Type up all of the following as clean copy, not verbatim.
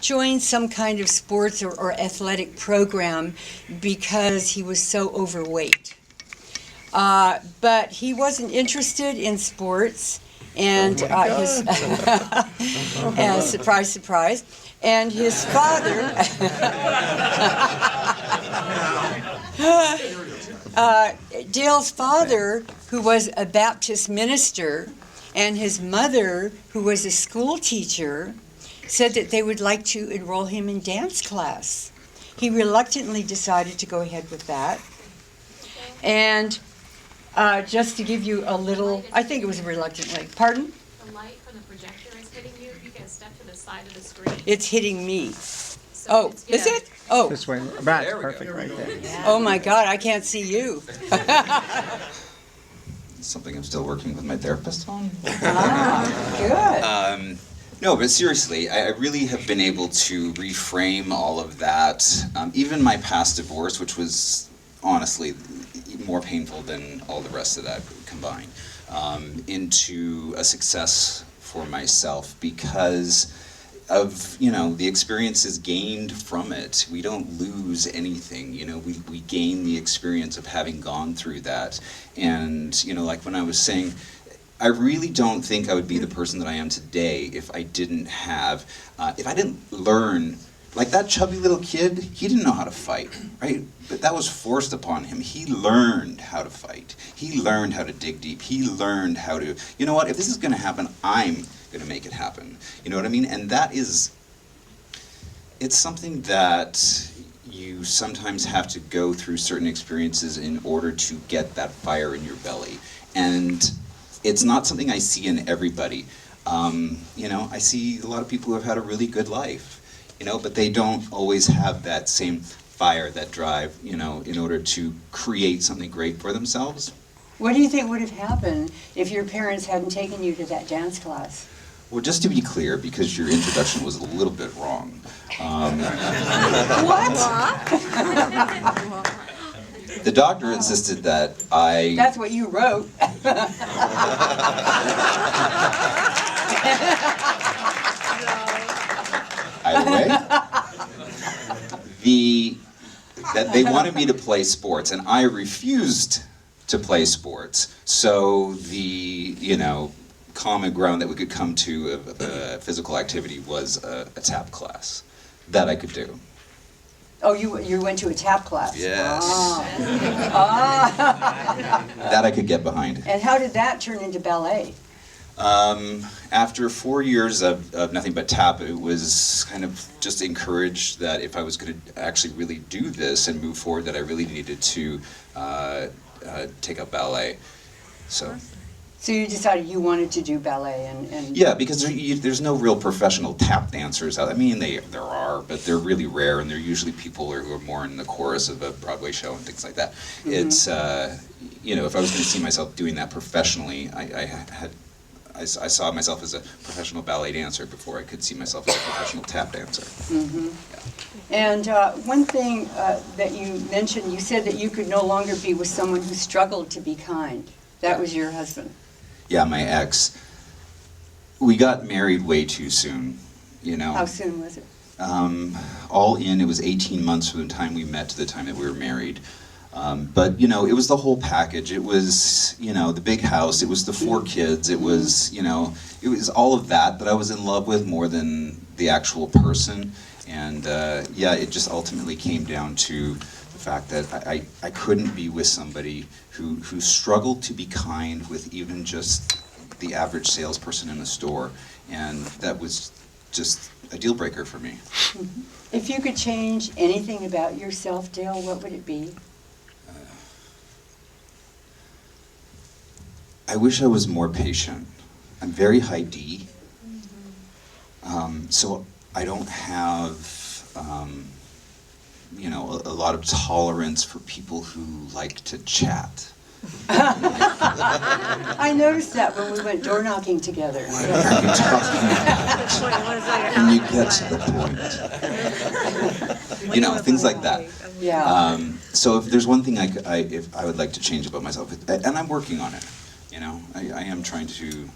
join some kind of sports or athletic program because he was so overweight. But he wasn't interested in sports, and surprise, surprise, and his father, Dale's father, who was a Baptist minister, and his mother, who was a school teacher, said that they would like to enroll him in dance class. He reluctantly decided to go ahead with that. And just to give you a little, I think it was reluctantly. Pardon? The light from the projector is hitting you. You can step to the side of the screen. It's hitting me. So Is it? Oh. This way. That's perfect right there. Yeah. Oh my God, I can't see you. Something I'm still working with my therapist on. Good. No, but seriously, I really have been able to reframe all of that. Even my past divorce, which was honestly more painful than all the rest of that combined, into a success for myself because of, the experiences gained from it. We don't lose anything, we gain the experience of having gone through that. And, like when I was saying, I really don't think I would be the person that I am today if I didn't learn, like that chubby little kid, he didn't know how to fight, right? But that was forced upon him. He learned how to fight. He learned how to dig deep. He learned how to, if this is gonna happen, I'm gonna make it happen. You know what I mean? And it's something that you sometimes have to go through certain experiences in order to get that fire in your belly. And it's not something I see in everybody. I see a lot of people who have had a really good life, but they don't always have that same fire, that drive, in order to create something great for themselves. What do you think would have happened if your parents hadn't taken you to that dance class? Well, just to be clear, because your introduction was a little bit wrong. What? The doctor insisted that I... That's what you wrote. Either way, that they wanted me to play sports, and I refused to play sports. So the, common ground that we could come to of physical activity was a tap class that I could do. Oh, you went to a tap class? Yes. Ah. That I could get behind. And how did that turn into ballet? After 4 years of nothing but tap, it was kind of just encouraged that if I was going to actually really do this and move forward, that I really needed to take up ballet. So you decided you wanted to do ballet and... Yeah, because there's no real professional tap dancers out. I mean, there are, but they're really rare, and they're usually people who are more in the chorus of a Broadway show and things like that. Mm-hmm. It's, if I was going to see myself doing that professionally, I saw myself as a professional ballet dancer before I could see myself as a professional tap dancer. Mm-hmm. Yeah. And one thing that you mentioned, you said that you could no longer be with someone who struggled to be kind. That was your husband. Yeah, my ex. We got married way too soon, How soon was it? All in, it was 18 months from the time we met to the time that we were married. But, it was the whole package. It was, the big house. It was the 4 kids. It was, it was all of that I was in love with more than the actual person. And, it just ultimately came down to the fact that I couldn't be with somebody who struggled to be kind with even just the average salesperson in the store. And that was just a deal breaker for me. Mm-hmm. If you could change anything about yourself, Dale, what would it be? I wish I was more patient. I'm very high D, so I don't have, a lot of tolerance for people who like to chat. I noticed that when we went door knocking together. What are you talking about? Can you get to the point? Things like that. Yeah. So if there's one thing I would like to change about myself, and I'm working on it, I am trying to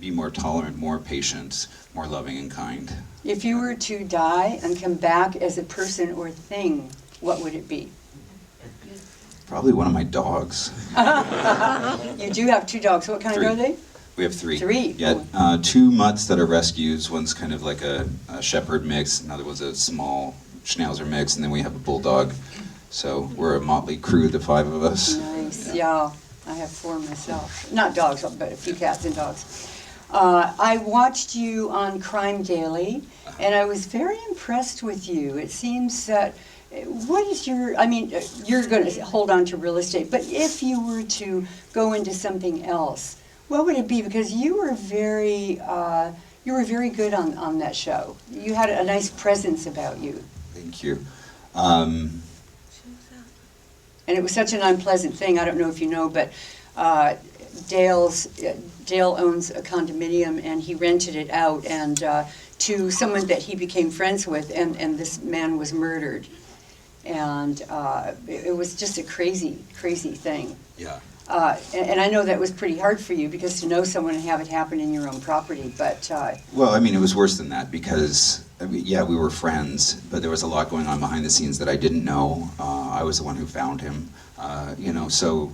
be more tolerant, more patient, more loving and kind. If you were to die and come back as a person or thing, what would it be? Probably one of my dogs. You do have 2 dogs. What kind Three. are they? We have 3. 3? Yeah, 2 mutts that are rescues. One's kind of like a shepherd mix. Another one's a small schnauzer mix, and then we have a bulldog. So we're a motley crew, the 5 of us. Nice, yeah. I have 4 myself. Not dogs, but a few cats and dogs. I watched you on Crime Daily, and I was very impressed with you. It seems that, what is your, I mean, you're going to hold on to real estate, but if you were to go into something else, what would it be? Because you were very good on that show. You had a nice presence about you. Thank you. And it was such an unpleasant thing. I don't know if you know, but Dale owns a condominium, and he rented it out and to someone that he became friends with, and this man was murdered. And it was just a crazy, crazy thing. Yeah. And I know that was pretty hard for you, because to know someone and have it happen in your own property, but... Well, I mean, it was worse than that, because, I mean, yeah, we were friends, but there was a lot going on behind the scenes that I didn't know. I was the one who found him, you know, so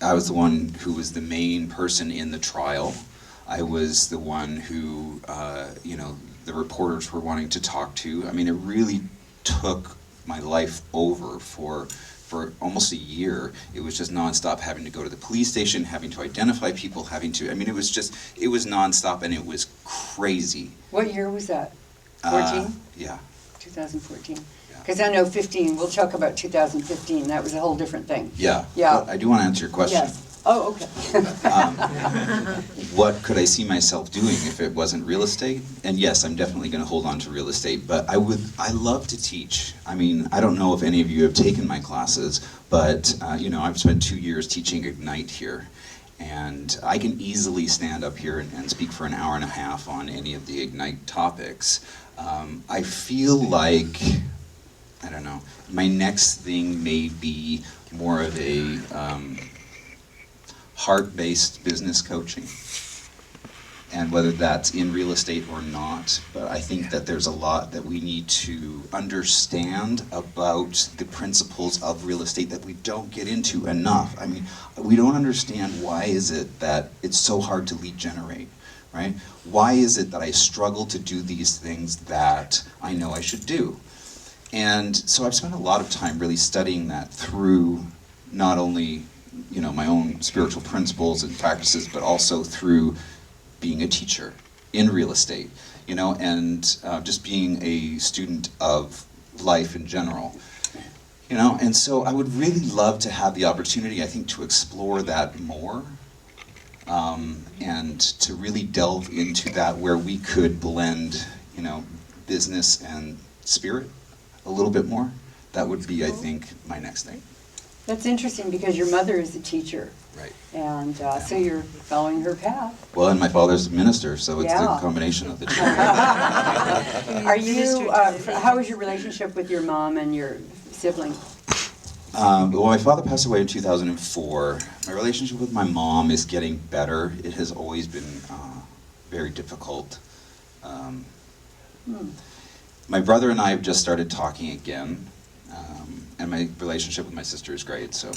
I was the one who was the main person in the trial. I was the one who, you know, the reporters were wanting to talk to. I mean, it really took my life over for almost a year. It was just nonstop, having to go to the police station, having to identify people, having to, I mean, it was nonstop, and it was crazy. What year was that? 14? Yeah. 2014. Yeah. Because I know 15, we'll talk about 2015, that was a whole different thing. Yeah. Yeah. But I do want to answer your question. Yes. Oh, okay. What could I see myself doing if it wasn't real estate? And yes, I'm definitely going to hold on to real estate, but I love to teach. I mean, I don't know if any of you have taken my classes, but you know, I've spent 2 years teaching Ignite here, and I can easily stand up here and speak for an hour and a half on any of the Ignite topics. I feel like, I don't know, my next thing may be more of a heart-based business coaching, and whether that's in real estate or not, but I think that there's a lot that we need to understand about the principles of real estate that we don't get into enough. I mean, we don't understand why is it that it's so hard to lead generate, right? Why is it that I struggle to do these things that I know I should do? And so I've spent a lot of time really studying that through not only, you know, my own spiritual principles and practices, but also through being a teacher in real estate, you know, and just being a student of life in general, you know. And so I would really love to have the opportunity, I think, to explore that more, and to really delve into that, where we could blend, you know, business and spirit a little bit more. That would be, I think, my next thing. That's interesting, because your mother is a teacher. Right. And so you're following her path. Well, and my father's a minister, so it's Yeah. the combination of the two. Are you, how is your relationship with your mom and your sibling? Well, my father passed away in 2004. My relationship with my mom is getting better. It has always been very difficult. My brother and I have just started talking again, and my relationship with my sister is great. So,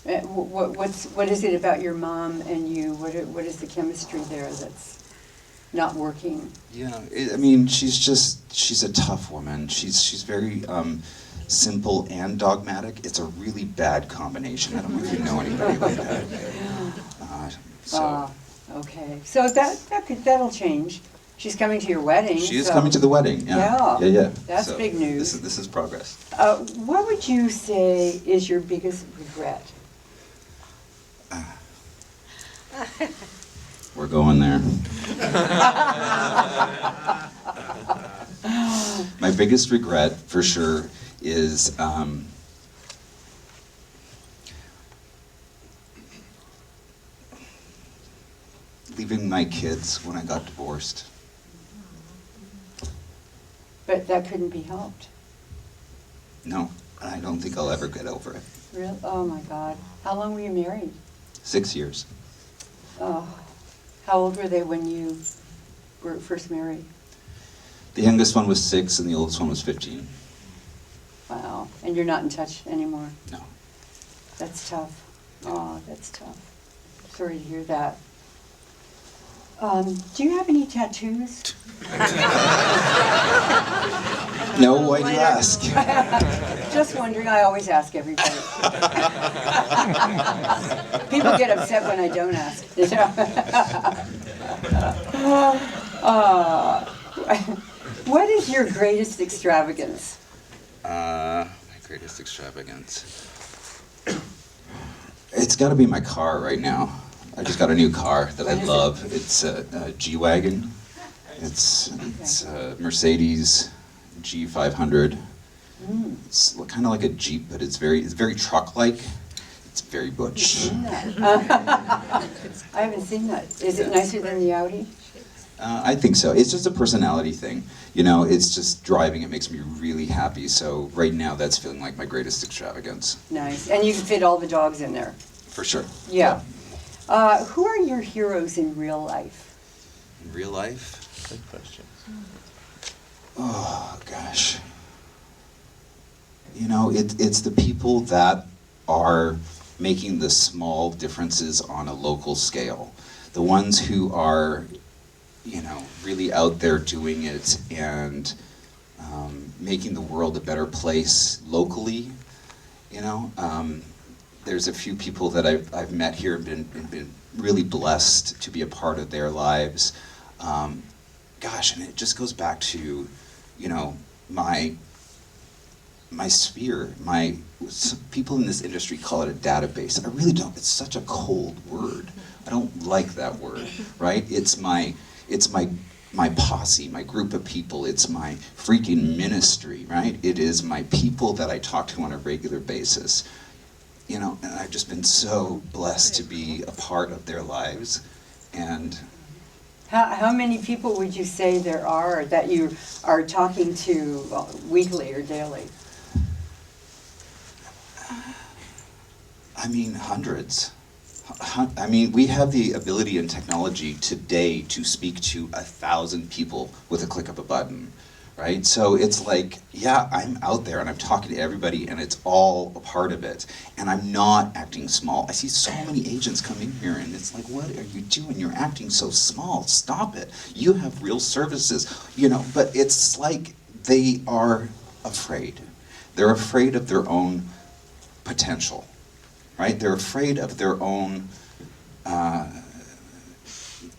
What is it about your mom and you? What is the chemistry there that's not working? yeah, I mean, she's a tough woman. She's very simple and dogmatic. It's a really bad combination. I don't know if you know anybody like that. Okay. So that'll change. She's coming to your wedding. She is so- coming to the wedding. Yeah. Yeah. That's So big news. This is progress. What would you say is your biggest regret? We're going there. My biggest regret, for sure, is leaving my kids when I got divorced. But that couldn't be helped. No, I don't think I'll ever get over it. Really? Oh my God. How long were you married? 6 years. Oh. How old were they when you were first married? The youngest one was 6 and the oldest one was 15. Wow. And you're not in touch anymore? No. That's tough. Oh, that's tough. Sorry to hear that. Do you have any tattoos? No, why do you ask? Just wondering, I always ask everybody. People get upset when I don't ask. What is your greatest extravagance? My greatest extravagance. It's got to be my car right now. I just got a new car that I love. It's a G-Wagon. It's a Mercedes G500. It's kind of like a Jeep, but it's very truck-like. It's very butch. I haven't seen that. Is it nicer than the Audi? I think so. It's just a personality thing. You know, it's just driving. It makes me really happy. So right now, that's feeling like my greatest extravagance. Nice. And you can fit all the dogs in there. For sure. Yeah. Who are your heroes in real life? In real life? Good question. Oh, gosh. You know, it's the people that are making the small differences on a local scale. The ones who are, you know, really out there doing it and making the world a better place locally. You know, there's a few people that I've met here and been really blessed to be a part of their lives. Gosh, and it just goes back to, you know, my sphere, some people in this industry call it a database. I really don't. It's such a cold word. I don't like that word, right? It's my posse, my group of people. It's my freaking ministry, right? It is my people that I talk to on a regular basis. You know, and I've just been so blessed to be a part of their lives. And How many people would you say there are that you are talking to weekly or daily? I mean, hundreds. I mean, we have the ability and technology today to speak to 1,000 people with a click of a button, right? So it's like, yeah, I'm out there and I'm talking to everybody and it's all a part of it. And I'm not acting small. I see so many agents come in here and it's like, what are you doing? You're acting so small. Stop it. You have real services, you know, but it's like they are afraid. They're afraid of their own potential. Right? They're afraid of their own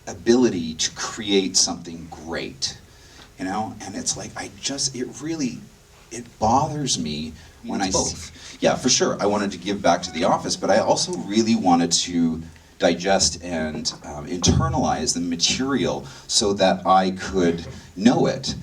ability to create something great, you know? And it's like, it bothers me when I see, yeah, for sure. I wanted to give back to the office, but I also really wanted to digest and internalize the material so that I could know it.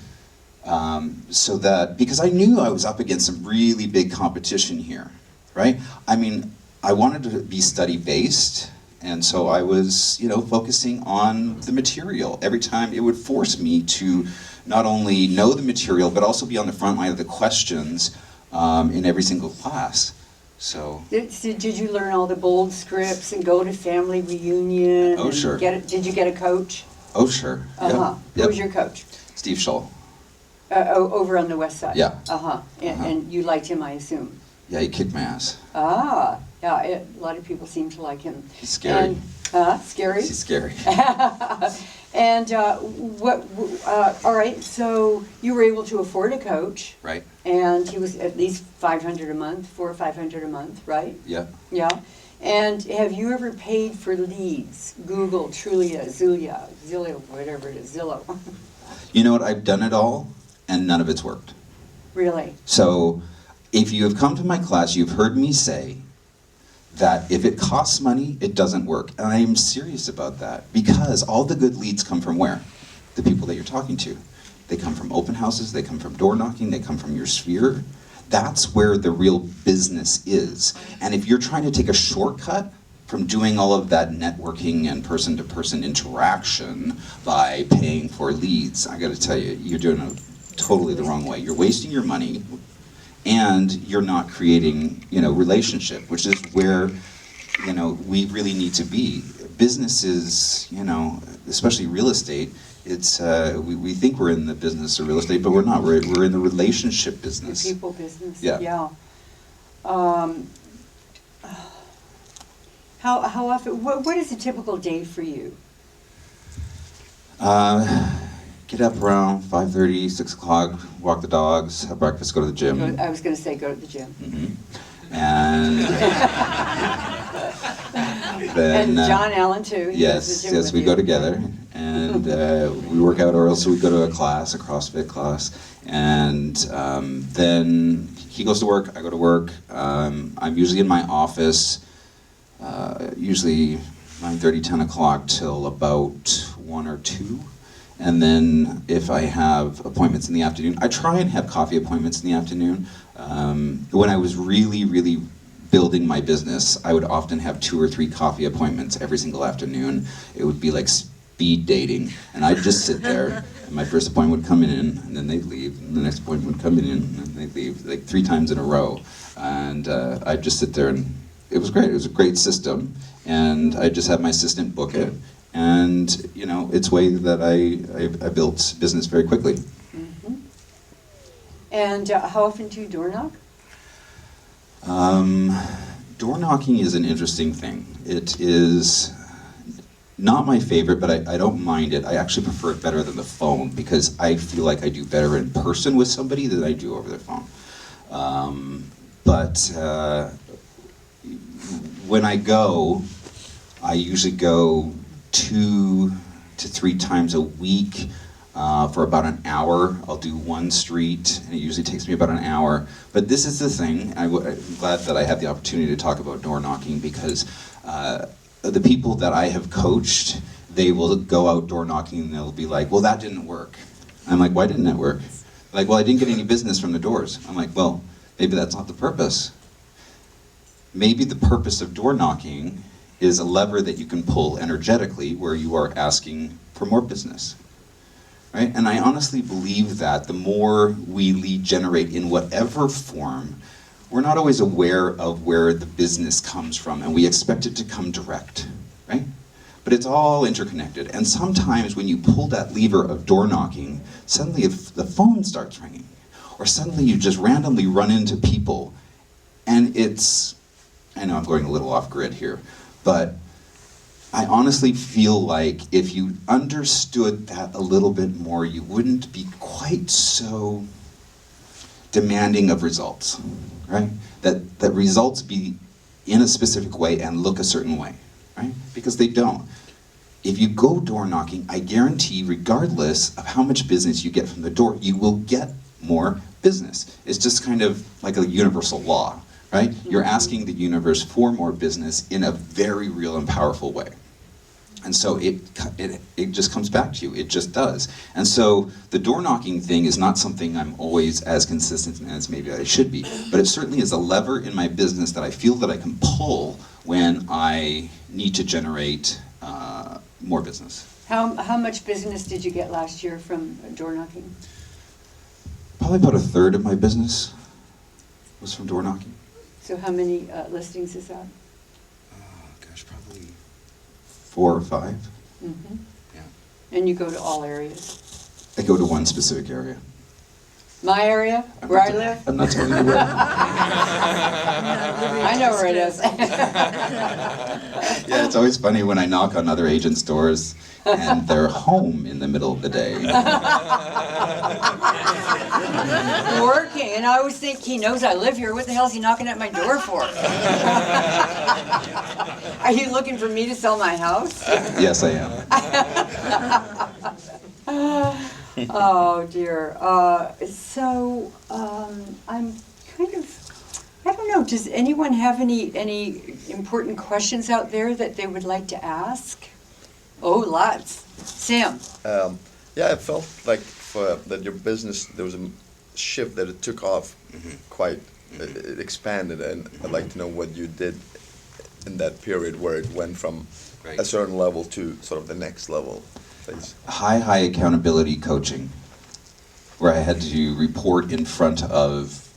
Because I knew I was up against some really big competition here, right? I mean, I wanted to be study-based, and so I was, you know, focusing on the material. Every time it would force me to not only know the material, but also be on the front line of the questions in every single class. So. Did you learn all the bold scripts and go to family reunion? Oh, sure. Did you get a coach? Oh, sure. Uh-huh. Yep. Who was your coach? Steve Shull. Over on the west side? Yeah. Uh-huh. And you liked him, I assume? Yeah, he kicked my ass. Ah, yeah, a lot of people seem to like him. He's scary. Scary? He's scary. And all right, so you were able to afford a coach. Right. And he was at least $500 a month, $400 or $500 a month, right? Yeah. Yeah. And have you ever paid for leads? Google, Trulia, Zulia, Zillow, whatever it is, Zillow. You know what? I've done it all, and none of it's worked. Really? So, if you have come to my class, you've heard me say that if it costs money, it doesn't work. And I am serious about that because all the good leads come from where? The people that you're talking to. They come from open houses, they come from door knocking, they come from your sphere. That's where the real business is. And if you're trying to take a shortcut from doing all of that networking and person-to-person interaction by paying for leads, I gotta tell you, you're doing it totally the wrong way. You're wasting your money, and you're not creating, you know, relationship, which is where, you know, we really need to be. businesses, you know, especially real estate, it's we think we're in the business of real estate, but we're not. We're in the relationship business. The people business. Yeah. How often? What is a typical day for you? Get up around 5:30, 6 o'clock, walk the dogs, have breakfast, go to the gym. I was going to say go to the gym. Mm-hmm. And then And John Allen too. He goes to the gym yes, with we you. go together, and we work out, or else we go to a class, a CrossFit class, and then he goes to work, I go to work. I'm usually in my office, usually 9:30, 10 o'clock till about 1 or 2. And then if I have appointments in the afternoon, I try and have coffee appointments in the afternoon. When I was really building my business, I would often have 2 or 3 coffee appointments every single afternoon. It would be like speed dating, and I'd just sit there, and my first appointment would come in, and then they'd leave, and the next appointment would come in, and then they'd leave, like 3 times in a row. And I'd just sit there, and it was great. It was a great system, and I'd just have my assistant book it. And, you know, it's a way that I built business very quickly. Mm-hmm. And how often do you door knock? Door knocking is an interesting thing. It is not my favorite, but I don't mind it. I actually prefer it better than the phone because I feel like I do better in person with somebody than I do over the phone. But when I go, I usually go 2 to 3 times a week for about an hour. I'll do one street, and it usually takes me about an hour. But this is the thing, I'm glad that I had the opportunity to talk about door knocking because the people that I have coached, they will go out door knocking and they'll be like, well, that didn't work. I'm like, why didn't that work? Like, well, I didn't get any business from the doors. I'm like, well, maybe that's not the purpose. Maybe the purpose of door knocking is a lever that you can pull energetically where you are asking for more business, right? And I honestly believe that the more we lead generate in whatever form, we're not always aware of where the business comes from, and we expect it to come direct, right? But it's all interconnected, and sometimes when you pull that lever of door knocking, suddenly the phone starts ringing, or suddenly you just randomly run into people, and it's, I know I'm going a little off grid here, but I honestly feel like if you understood that a little bit more, you wouldn't be quite so demanding of results, right? That results be in a specific way and look a certain way, right? Because they don't. If you go door knocking, I guarantee, regardless of how much business you get from the door, you will get more business. It's just kind of like a universal law, right? You're asking the universe for more business in a very real and powerful way. And so it just comes back to you. It just does. And so the door knocking thing is not something I'm always as consistent as maybe I should be, but it certainly is a lever in my business that I feel that I can pull when I need to generate more business. How much business did you get last year from door knocking? Probably about 1/3 of my business was from door knocking. So how many listings is that? Gosh, probably 4 or 5. Mm-hmm. Yeah. And you go to all areas? I go to one specific area. My area, where I live? I'm not telling you where. I know where it is. Yeah, it's always funny when I knock on other agents' doors and they're home in the middle of the day. Working, and I always think he knows I live here. What the hell is he knocking at my door for? Are you looking for me to sell my house? Yes, I am. Oh dear. I'm kind of, I don't know, does anyone have any important questions out there that they would like to ask? Oh, lots. Sam? Yeah, I felt like that your business, there was a shift that it took off quite, it expanded, and I'd like to know what you did in that period where it went from a certain level to sort of the next level. Please. High accountability coaching, where I had to report in front of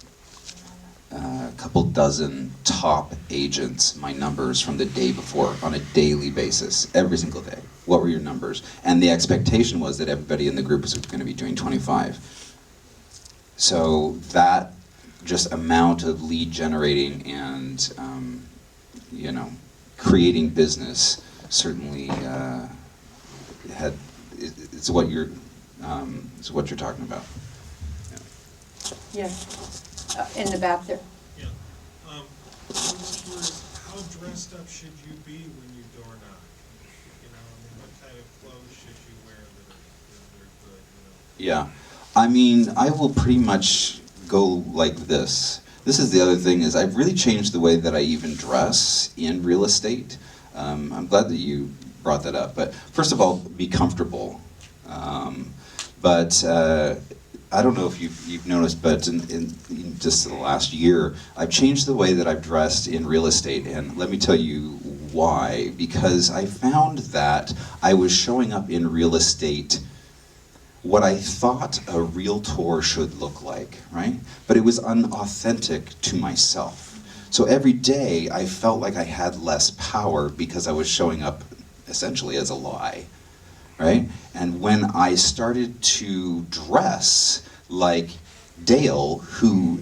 a couple dozen top agents my numbers from the day before on a daily basis, every single day. What were your numbers? And the expectation was that everybody in the group was going to be doing 25. So that just amount of lead generating and creating business certainly it's what you're talking about. Yeah. In the back there. Yeah. How dressed up should you be when you door knock? You know, I mean, what kind of clothes should you wear that are good, you know? Yeah. I mean, I will pretty much go like this. This is the other thing, is I've really changed the way that I even dress in real estate. I'm glad that you brought that up. But first of all, be comfortable. I don't know if you've noticed, but in just the last year, I've changed the way that I've dressed in real estate, and let me tell you why. Because I found that I was showing up in real estate what I thought a realtor should look like, right? But it was unauthentic to myself. So every day I felt like I had less power because I was showing up essentially as a lie, right? And when I started to dress like Dale, who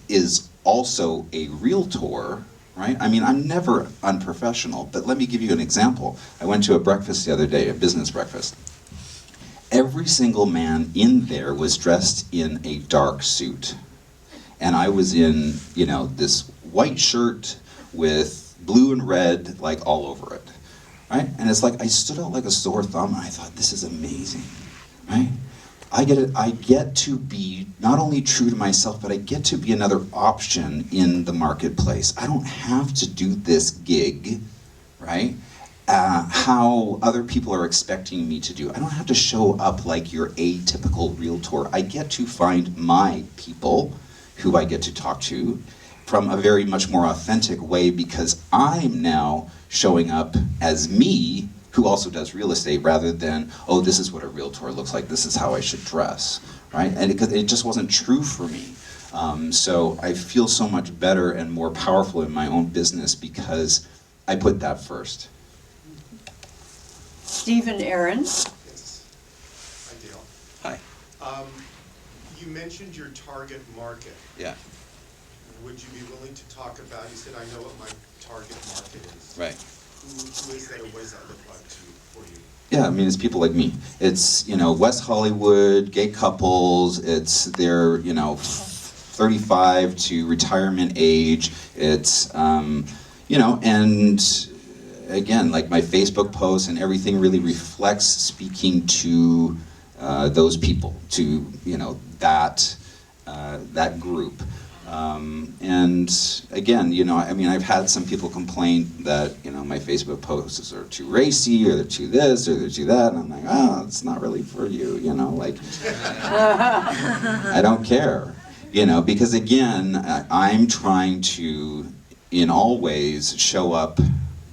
is also a realtor, right? I mean, I'm never unprofessional, but let me give you an example. I went to a breakfast the other day, a business breakfast. Every single man in there was dressed in a dark suit. And I was in, this white shirt with blue and red, like, all over it, right? And it's like, I stood out like a sore thumb, and I thought, this is amazing, right? I get to be not only true to myself, but I get to be another option in the marketplace. I don't have to do this gig, right? How other people are expecting me to do. I don't have to show up like your atypical realtor. I get to find my people who I get to talk to from a very much more authentic way, because I'm now showing up as me, who also does real estate, rather than, oh, this is what a realtor looks like, this is how I should dress, right? And it just wasn't true for me. So I feel so much better and more powerful in my own business because I put that first. Stephen Aaron. Yes. Hi, Dale. Hi. You mentioned your target market. Yeah. Would you be willing to talk about, you said, I know what my target market is. Right. Who is that, or what does that look like for you? Yeah, I mean, it's people like me. It's, West Hollywood, gay couples, it's their, 35 to retirement age. It's, and again, like my Facebook posts and everything really reflects speaking to those people, to, that group. And again, I've had some people complain that, my Facebook posts are too racy, or they're too this, or they're too that, and I'm like, oh, it's not really for you, I don't care, because again, I'm trying to, in all ways, show up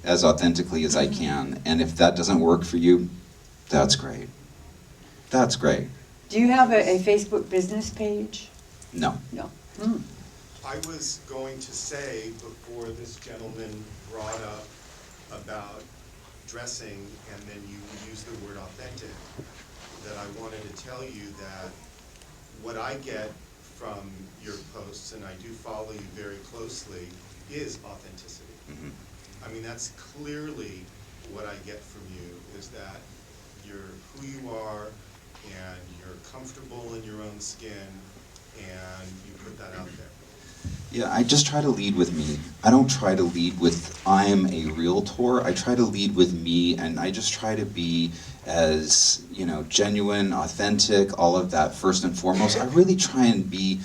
as authentically as I can, and if that doesn't work for you, that's great. That's great. Do you have a Facebook business page? No. No. I was going to say, before this gentleman brought up about dressing, and then you used the word authentic, that I wanted to tell you that what I get from your posts, and I do follow you very closely, is authenticity. Mm-hmm. I mean, that's clearly what I get from you, is that you're who you are, and you're comfortable in your own skin, and you put that out there. Yeah, I just try to lead with me. I don't try to lead with, I'm a realtor. I try to lead with me, and I just try to be as, genuine, authentic, all of that first and foremost. I really try and be,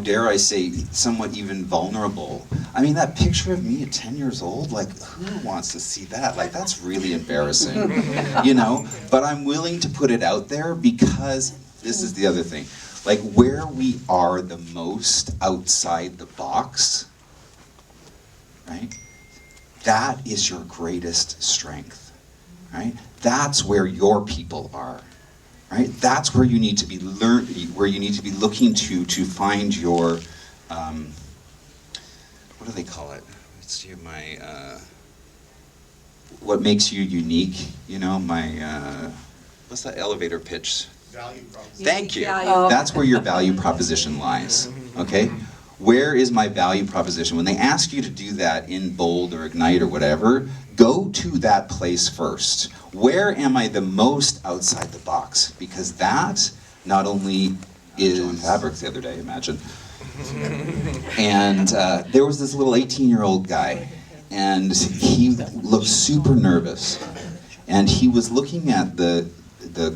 dare I say, somewhat even vulnerable. I mean, that picture of me at 10 years old, like, who wants to see that? Like, that's really embarrassing, But I'm willing to put it out there because this is the other thing. Like, where we are the most outside the box, right? That is your greatest strength, right? That's where your people are, right? That's where you need to be where you need to be looking to find your, what do they call it? let's do my, what makes you unique, you know, my, what's that elevator pitch? Value proposition. Thank you. Oh. That's where your value proposition lies, okay? Where is my value proposition? When they ask you to do that in Bold or Ignite or whatever, go to that place first. Where am I the most outside the box? Because that not only is... Joan Fabrics the other day, imagine. And there was this little 18-year-old guy, and he looked super nervous. And he was looking at the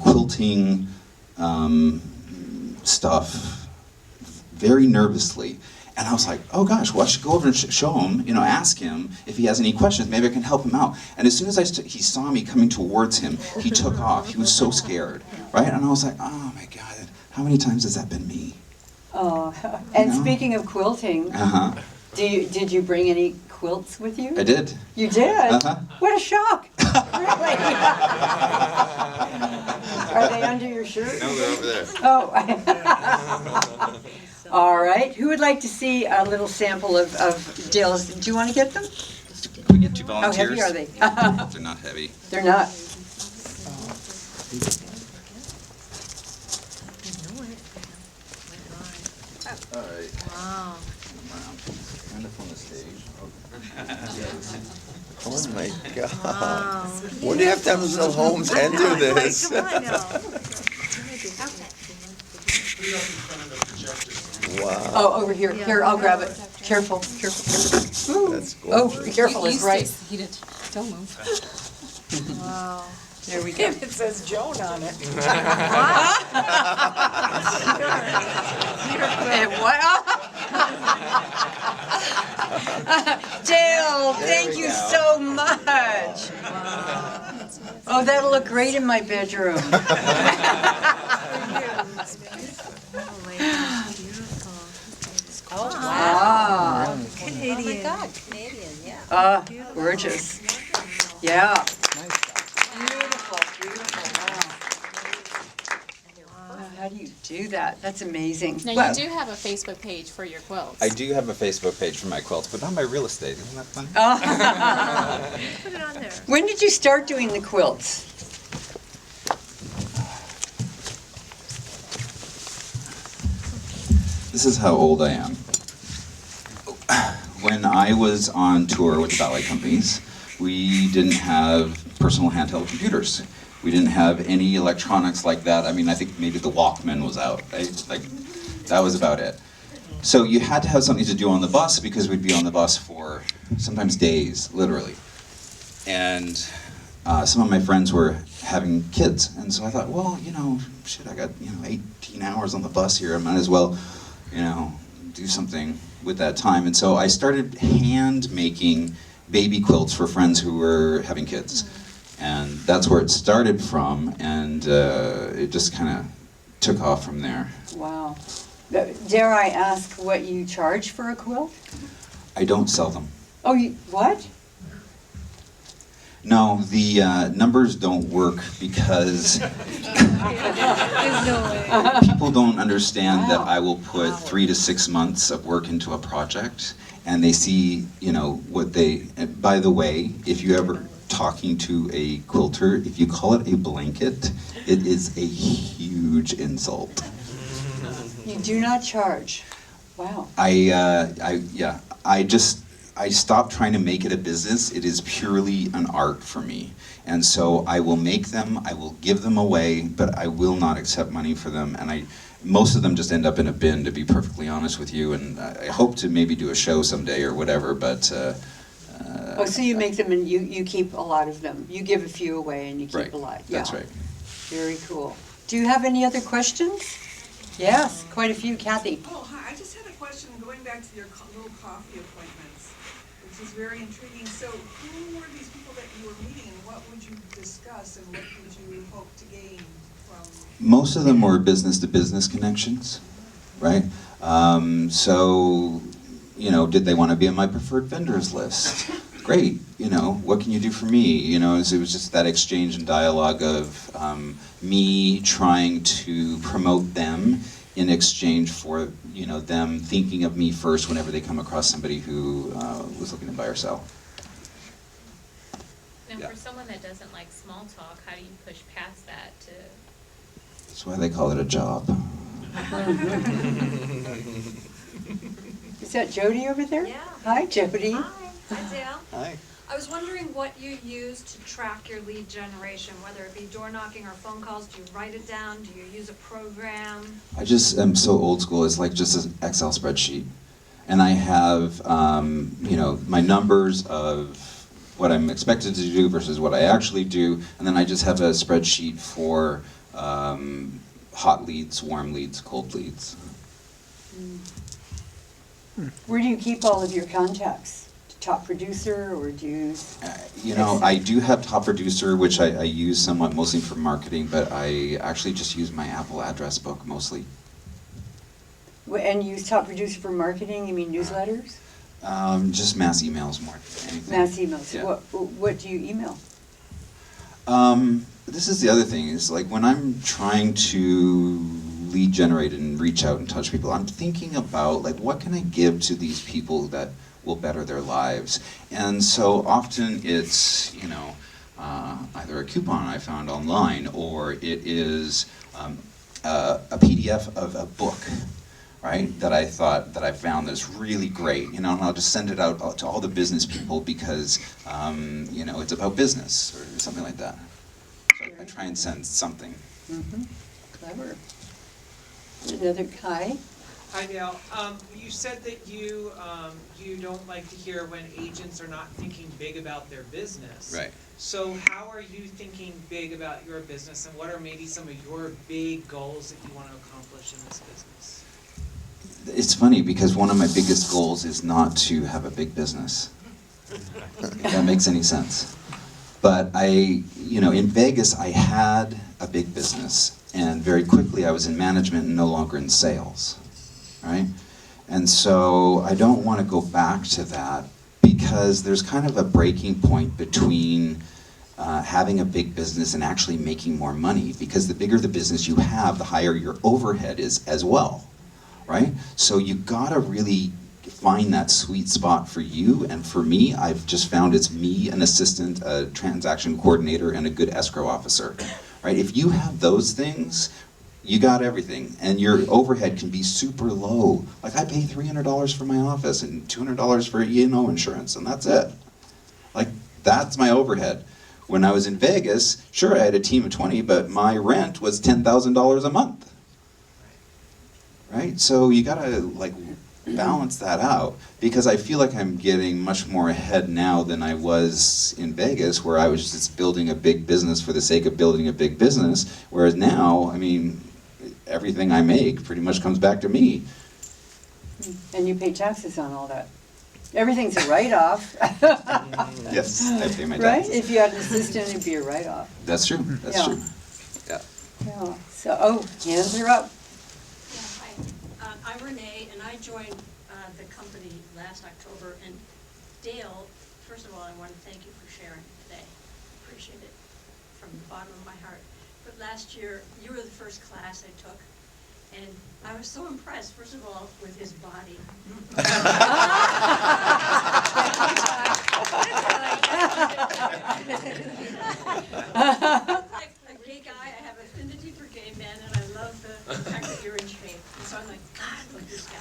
quilting stuff very nervously. And I was like, oh gosh, well I should go over and show him, you know, ask him if he has any questions, maybe I can help him out. And as soon as he saw me coming towards him, he took off. He was so scared, right? And I was like, oh my God, how many times has that been me? Oh, and You know? speaking of quilting, Uh-huh, did you bring any quilts with you? I did. You did? Uh-huh. What a shock! Really? Are they under your shirt? No, they're over there. Oh. All right. Who would like to see a little sample of Dale's? Do you want to get them? Can we get 2 How volunteers? heavy are they? They're not heavy. They're not. All right. Wow. Kind of on the stage. Oh my God. Wow. What do you have to have little homes and do this? Come on now. Put it up in front of the projector. Wow, Oh, over here. Here, I'll grab it. Careful, careful. Ooh. that's Oh, gorgeous. careful is right. He did. Don't move. Wow. There we go. It says Joan on it. And what? Dale, thank you so much. Oh, that'll look great in my bedroom. Oh, Ah, Canadian. Oh my God, Canadian, yeah. gorgeous. Yeah. Beautiful, beautiful, wow. How do you do that? That's amazing. Now, Well, you do have a Facebook page for your quilts. I do have a Facebook page for my quilts, but not my real estate. Isn't that fun? Put it on there. When did you start doing the quilts? This is how old I am. When I was on tour with the ballet companies, we didn't have personal handheld computers. We didn't have any electronics like that. I mean, I think maybe the Walkman was out, right? Like, that was about it. So you had to have something to do on the bus because we'd be on the bus for sometimes days, literally. And some of my friends were having kids, and so I thought, well, you know, shit, I got 18 hours on the bus here. I might as well, do something with that time. And so I started hand making baby quilts for friends who were having kids. And that's where it started from, and it just kind of took off from there. Wow. Dare I ask what you charge for a quilt? I don't sell them. Oh, what? No, the numbers don't work because There's no way. people don't understand that Wow. I will put 3 to 6 months of work into a project, and they see, what they. And by the way, if you ever talking to a quilter, if you call it a blanket, it is a huge insult. You do not charge. Wow. I stopped trying to make it a business. It is purely an art for me. And so I will make them, I will give them away, but I will not accept money for them. And most of them just end up in a bin, to be perfectly honest with you. And I hope to maybe do a show someday or whatever, but... Oh, so you make them and you keep a lot of them. You give a few away and you keep right, a lot. that's Yeah. right. Very cool. Do you have any other questions? Yes, quite a few. Kathy. Oh, hi, I just had a question going back to your little coffee appointments, which is very intriguing. So who were these people that you were meeting and what would you discuss and what would you hope to gain from? Most of them were business-to-business connections, right? So, did they want to be on my preferred vendors list? Great, what can you do for me? It was just that exchange and dialogue of me trying to promote them in exchange for, you know, them thinking of me first whenever they come across somebody who was looking to buy or sell. Now, Yeah. for someone that doesn't like small talk, how do you push past that to? That's why they call it a job. Is that Jody over there? Yeah. Hi, Jody. Hi, hi Dale. Hi. I was wondering what you use to track your lead generation, whether it be door knocking or phone calls. Do you write it down? Do you use a program? I just am so old school. It's like just an Excel spreadsheet, and I have you know, my numbers of what I'm expected to do versus what I actually do, and then I just have a spreadsheet for hot leads, warm leads, cold leads. Where do you keep all of your contacts? Top producer, or do you? You know, I do have Top Producer, which I use somewhat mostly for marketing, but I actually just use my Apple address book mostly. And you use Top Producer for marketing? You mean newsletters? Just mass emails more than anything. Mass emails. Yeah. What do you email? This is the other thing, is like when I'm trying to lead generate and reach out and touch people, I'm thinking about like, what can I give to these people that will better their lives? And so often it's, you know, either a coupon I found online, or it is a PDF of a book, right, that I found that's really great, you know, and I'll just send it out to all the business people because, you know, it's about business or something like that. So I try and send something. Mm-hmm. Clever. Another, hi. Hi, Dale. You said that you don't like to hear when agents are not thinking big about their business. Right. So how are you thinking big about your business, and what are maybe some of your big goals that you want to accomplish in this business? It's funny because one of my biggest goals is not to have a big business. If that makes any sense. But you know, in Vegas I had a big business, and very quickly I was in management and no longer in sales, right? And so I don't want to go back to that, because there's kind of a breaking point between having a big business and actually making more money, because the bigger the business you have, the higher your overhead is as well, right? So you gotta really find that sweet spot for you, and for me, I've just found it's me, an assistant, a transaction coordinator, and a good escrow officer, right? If you have those things, you got everything, and your overhead can be super low. Like I pay $300 for my office and $200 for E&O insurance, and that's it. Like that's my overhead. When I was in Vegas, sure I had a team of 20, but my rent was $10,000 a month. Right? So you gotta like balance that out, because I feel like I'm getting much more ahead now than I was in Vegas, where I was just building a big business for the sake of building a big business, whereas now, I mean, everything I make pretty much comes back to me. And you pay taxes on all that. Everything's a write-off. Yes, I pay my Right? taxes. If you had an assistant, it'd be a write-off. That's true, that's Yeah. true. Yeah. Yeah. So, oh, hands are up. Yeah, hi. I'm Renee, and I joined the company last October. And Dale, first of all, I want to thank you for sharing today. Appreciate it from the bottom of my heart. But last year, you were the first class I took, and I was so impressed, first of all, with his body. Like a gay guy, I have affinity for gay men, and I love the fact that you're in shape. And so I'm like, God, look at this guy.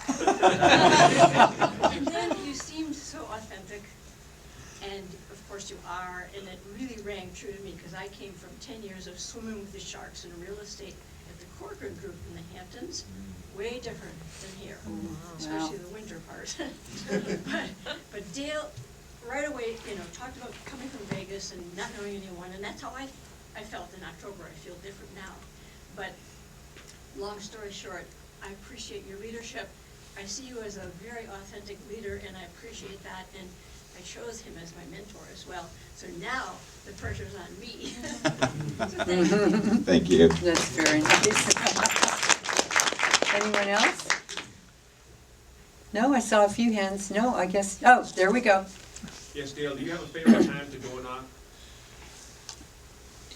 And then you seemed so authentic, and of course you are, and it really rang true to me, because I came from 10 years of swimming with the sharks in real estate at the Corcoran Group in the Hamptons. Way different than here, especially the winter part. But Dale, right away, you know, talked about coming from Vegas and not knowing anyone, and that's how I felt in October. I feel different now. But long story short, I appreciate your leadership. I see you as a very authentic leader, and I appreciate that, and I chose him as my mentor as well. So now the pressure's on me. So thank you. Thank you. That's very nice. Anyone else? No, I saw a few hands. No, I guess, oh, there we go. Yes, Dale, do you have a favorite time to door knock?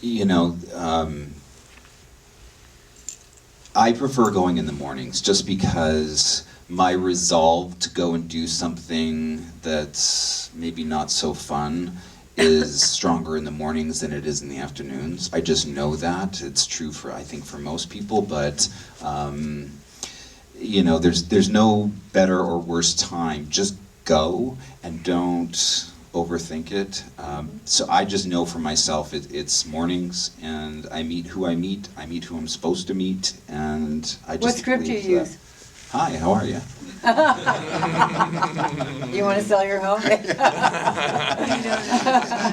You know, I prefer going in the mornings just because my resolve to go and do something that's maybe not so fun is stronger in the mornings than it is in the afternoons. I just know that. It's true for, I think, for most people, but you know, there's no better or worse time. Just go and don't overthink it. So I just know for myself it's mornings, and I meet who I meet who I'm supposed to meet, and I just What script do believe you that. use? Hi, how are you? You want to sell your home?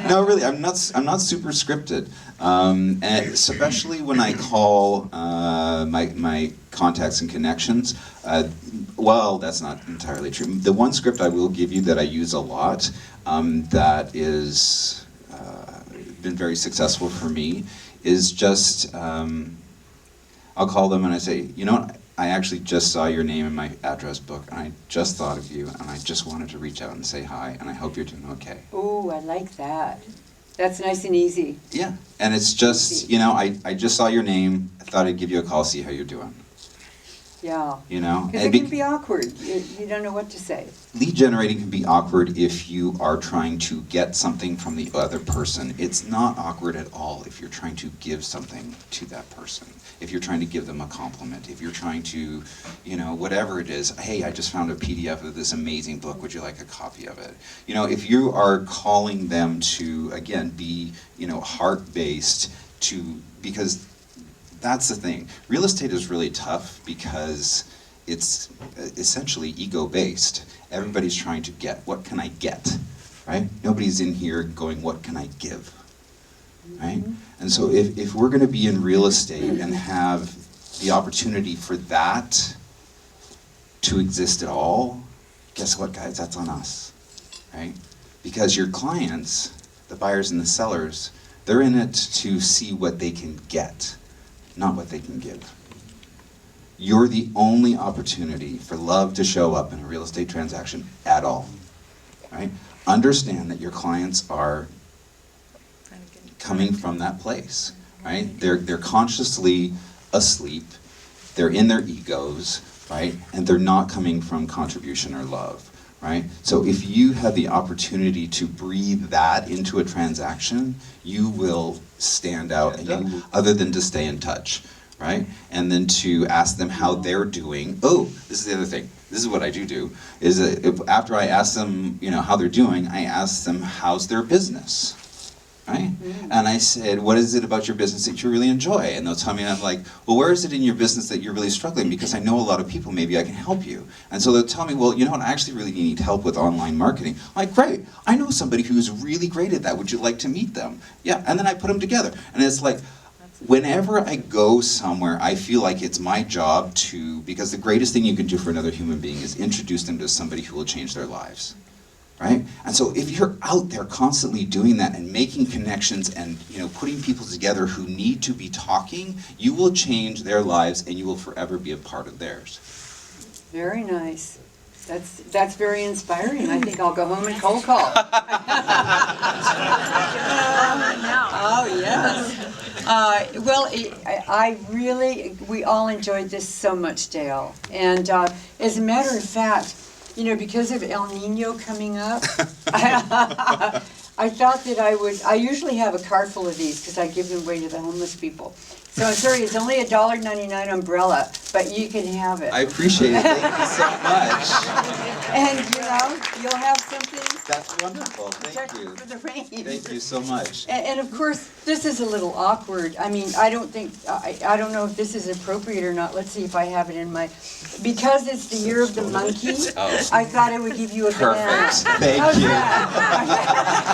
No, really, I'm not super scripted, and especially when I call my contacts and connections. Well, that's not entirely true. The one script I will give you that I use a lot, that is been very successful for me, is just I'll call them and I say, you know what? I actually just saw your name in my address book, and I just thought of you, and I just wanted to reach out and say hi, and I hope you're doing okay. Oh, I like that. That's nice and easy. Yeah, and it's just, you know, I just saw your name, I thought I'd give you a call, see how you're doing. Yeah. You know? Because it can be awkward. You don't know what to say. Lead generating can be awkward if you are trying to get something from the other person. It's not awkward at all if you're trying to give something to that person. If you're trying to give them a compliment, if you're trying to, you know, whatever it is, hey, I just found a PDF of this amazing book, would you like a copy of it? You know, if you are calling them to, again, be, you know, heart-based, because that's the thing. Real estate is really tough because it's essentially ego-based. Everybody's trying to get, what can I get, right? Nobody's in here going, what can I give, right? And so if we're gonna be in real estate and have the opportunity for that to exist at all, guess what, guys, that's on us, right? Because your clients, the buyers and the sellers, they're in it to see what they can get, not what they can give. You're the only opportunity for love to show up in a real estate transaction at all, right? Understand that your clients are coming from that place, right? They're consciously asleep, they're in their egos, right? And they're not coming from contribution or love, right? So if you have the opportunity to breathe that into a transaction, you will stand out, and you, other than to stay in touch, right? And then to ask them how they're doing. Oh, this is the other thing. This is what I do, is after I ask them, you know, how they're doing, I ask them, how's their business? Right? And I said, what is it about your business that you really enjoy? And they'll tell me, and I'm like, well, where is it in your business that you're really struggling? Because I know a lot of people, maybe I can help you. And so they'll tell me, well, you know what, I actually really need help with online marketing. I'm like, great, I know somebody who's really great at that. Would you like to meet them? Yeah, and then I put them together. And it's like, whenever I go somewhere, I feel like it's my job to, because the greatest thing you can do for another human being is introduce them to somebody who will change their lives. Right? And so if you're out there constantly doing that and making connections and, you know, putting people together who need to be talking, you will change their lives and you will forever be a part of theirs. Very nice. That's very inspiring. I think I'll go home and cold call. Oh, yes. Well, we all enjoyed this so much, Dale. And as a matter of fact, you know, because of El Nino coming up, I thought that I usually have a cart full of these because I give them away to the homeless people. So I'm sorry, it's only $1.99 umbrella, but you can have it. I appreciate it. Thank you so much. And, you know, you'll have something. That's wonderful. Thank you. For the rain. Thank you so much. And of course, this is a little awkward. I mean, I don't know if this is appropriate or not. Let's see if I have it in my, because it's the year of the monkey, I thought I would give you a banana. Perfect. Thank How's you. that?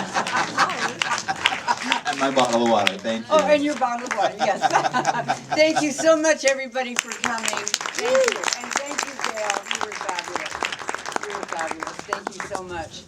And my bottle of water. Thank you. Oh, and your bottle of water, yes. Thank you so much, everybody, for coming. Thank you. And thank you, Dale. You were fabulous. You were fabulous. Thank you so much.